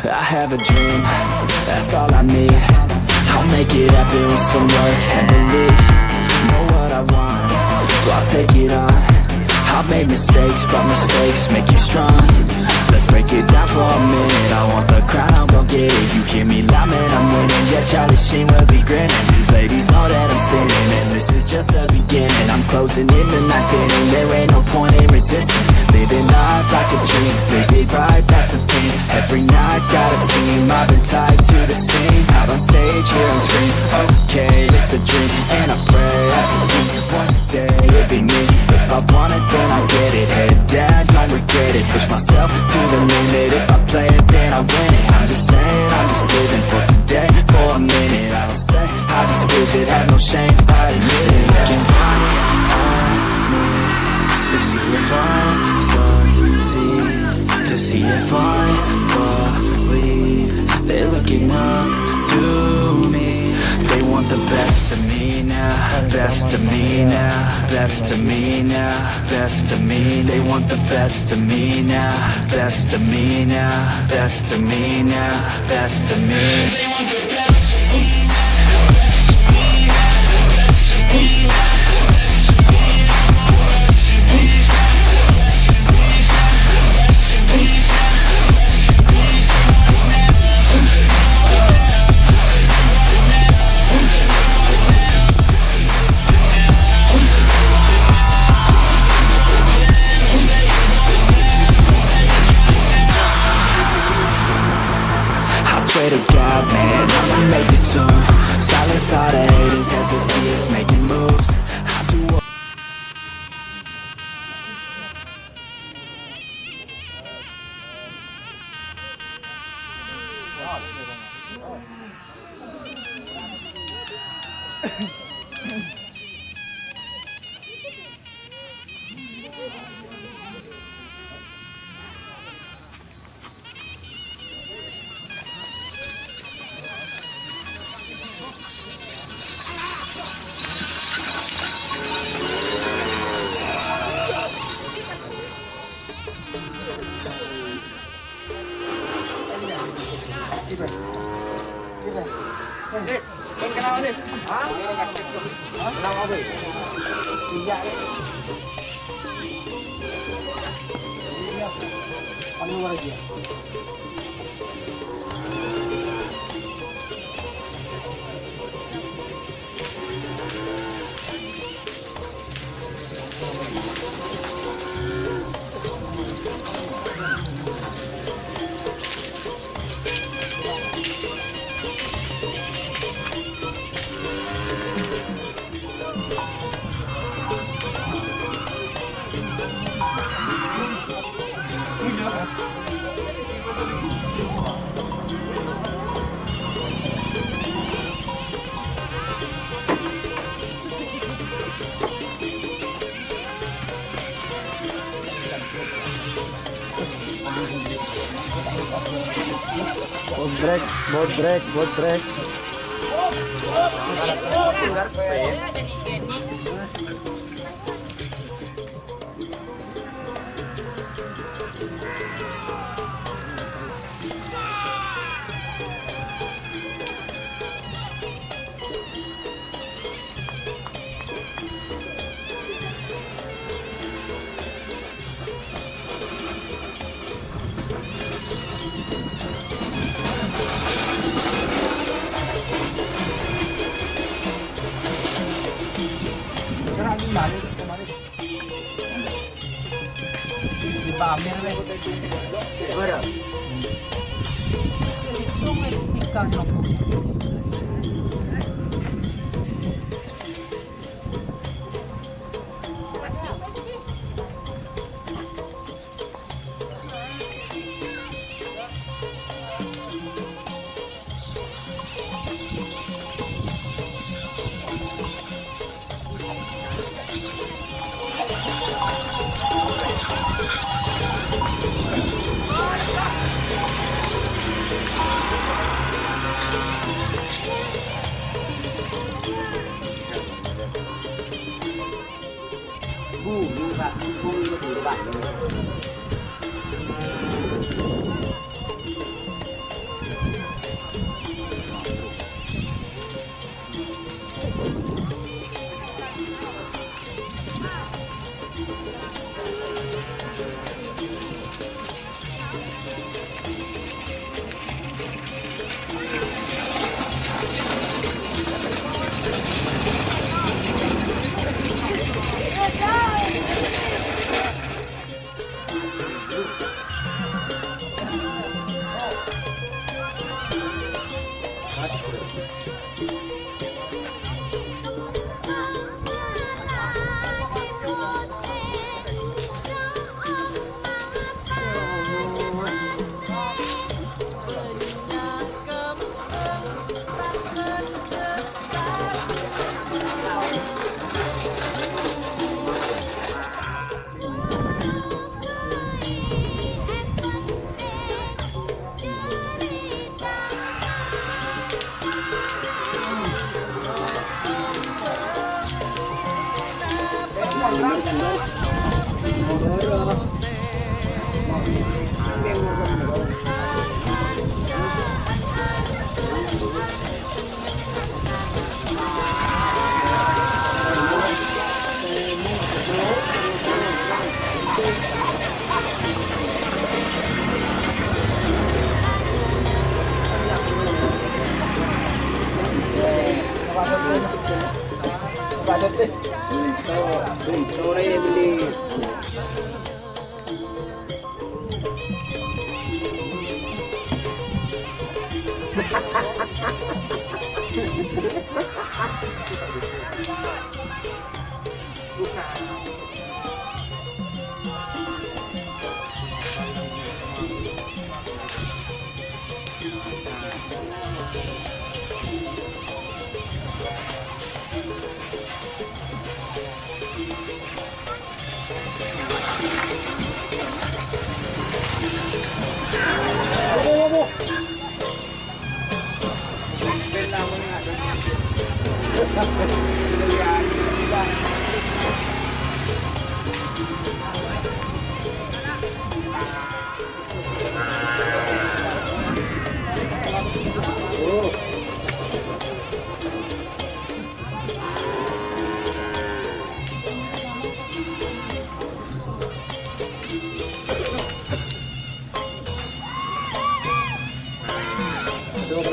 I have a dream, that's all I need. I'll make it happen with some work and belief. Know what I want, so I'll take it on. I've made mistakes, but mistakes make you strong. Let's break it down for a minute. I want the crown, I'm gon' get it. You hear me loud, man, I'm winning. Yeah, Charlie Sheen will be grinning. These ladies know that I'm sinning, and this is just the beginning. I'm closing in the night inning. There ain't no point in resisting. Living life like a dream, live it right, that's the thing. Every night, got a team, I've been tied to the scene. Out on stage, here on screen. Okay, it's a dream, and I pray as a team. One day, it'll be me. If I want it, then I get it. Head down, don't regret it. Push myself to the limit. If I play it, then I win it. I'm just saying, I'm just living for today. For a minute, I don't stay, I just visit. Have no shame, I admit it. Looking right at me to see if I succeed, to see if I believe. They're looking up to me. They want the best of me now, best of me now, best of me now, best of me. They want the best of me now, best of me now, best of me now, best of me. Swear to God, man, I'ma make it soon. Silence all the haters as they see us making moves. I do what kenal Nis? Hah? Kenal apa? Iya. Anu lagi ya? Bot break.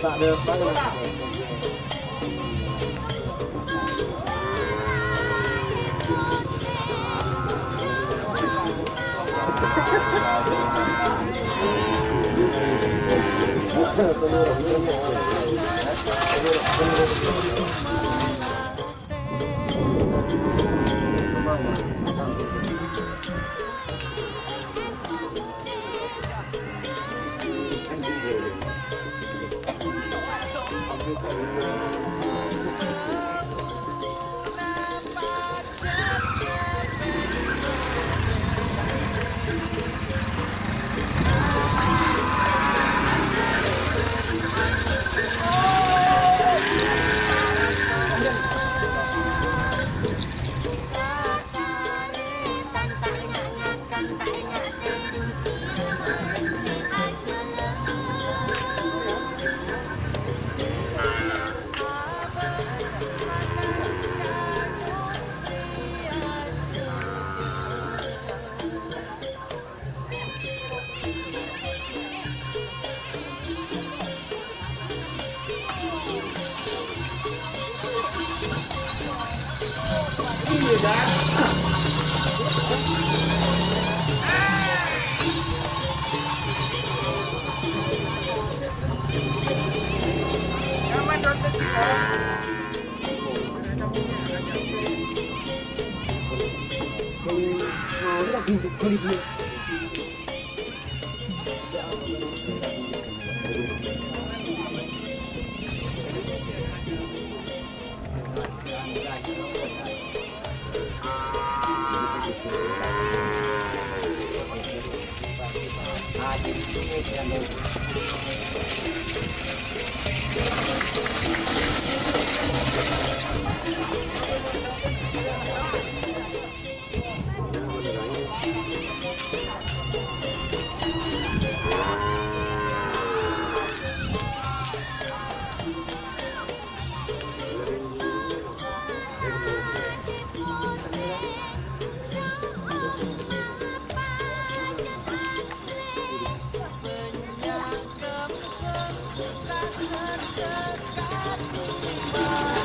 Tak ada apa. Bye.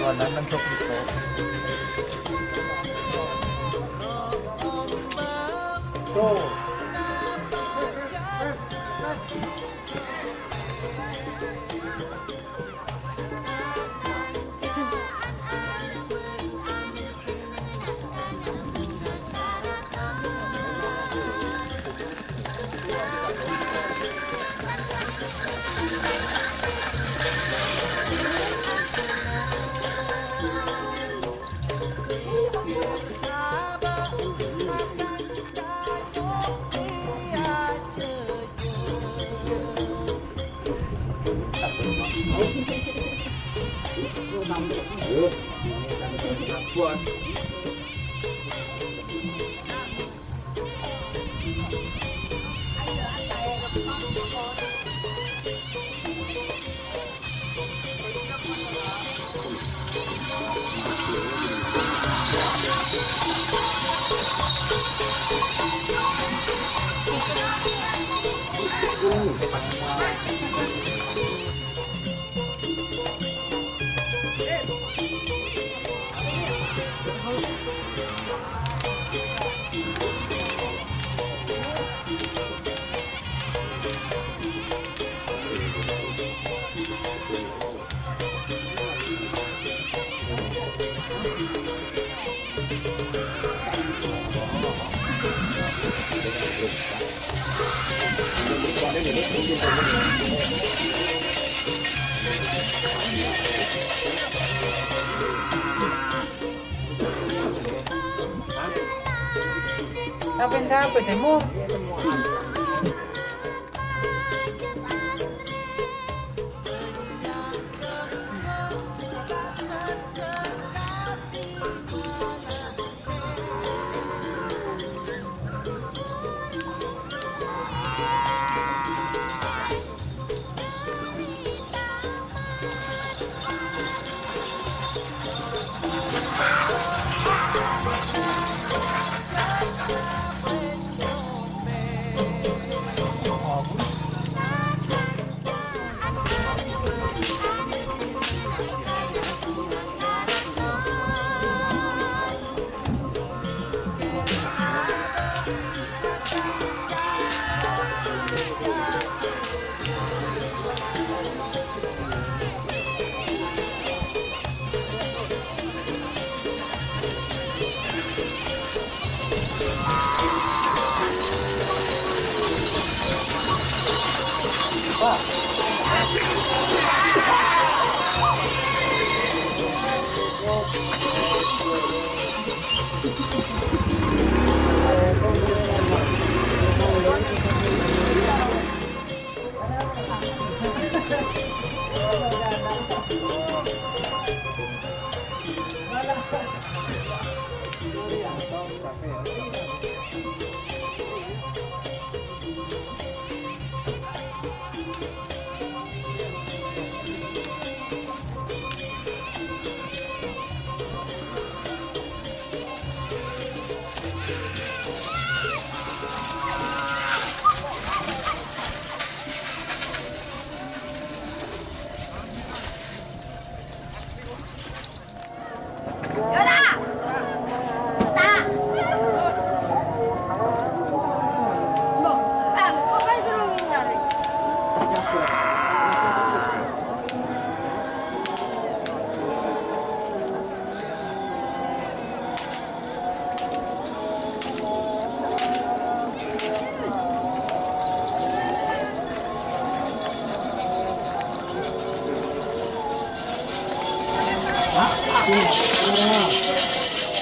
Penjualan mentok itu. Tuh. Buat Sampai temu.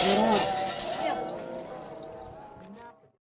Merah.